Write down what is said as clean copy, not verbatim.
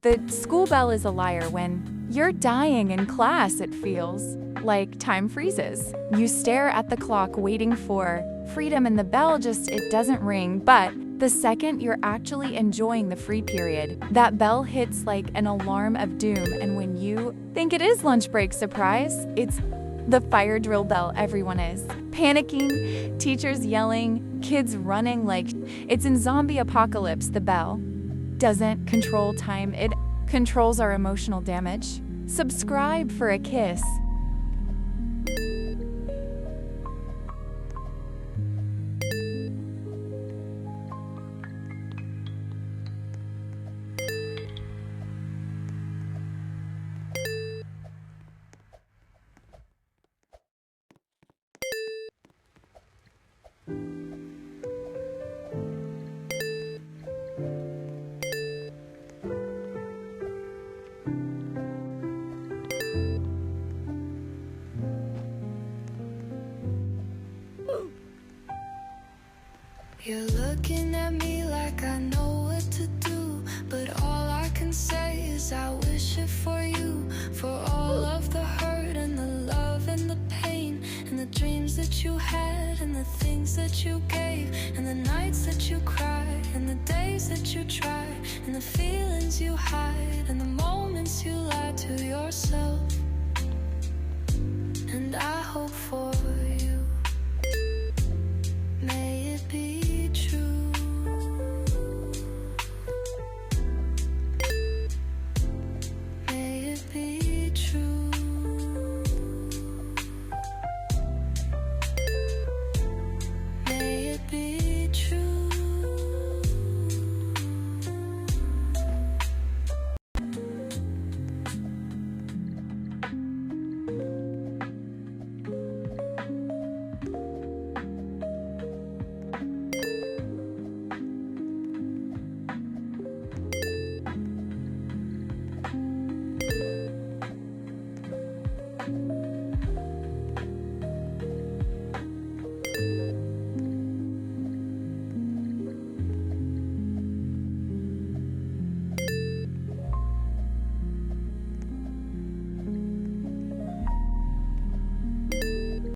The school bell is a liar when you're dying in class, it feels like time freezes. You stare at the clock waiting for freedom and the bell it doesn't ring. But the second you're actually enjoying the free period, that bell hits like an alarm of doom. And when you think it is lunch break, surprise, it's the fire drill bell. Everyone is panicking, teachers yelling, kids running like it's in zombie apocalypse. The bell doesn't control time, it controls our emotional damage. Subscribe for a kiss. You're looking at me like I know what to do, but all I can say is I wish it for you. For all of the hurt and the love and the pain, and the dreams that you had and the things that you gave, and the nights that you cried and the days that you tried, and the feelings you hide and the moments you lied to yourself. And I hope for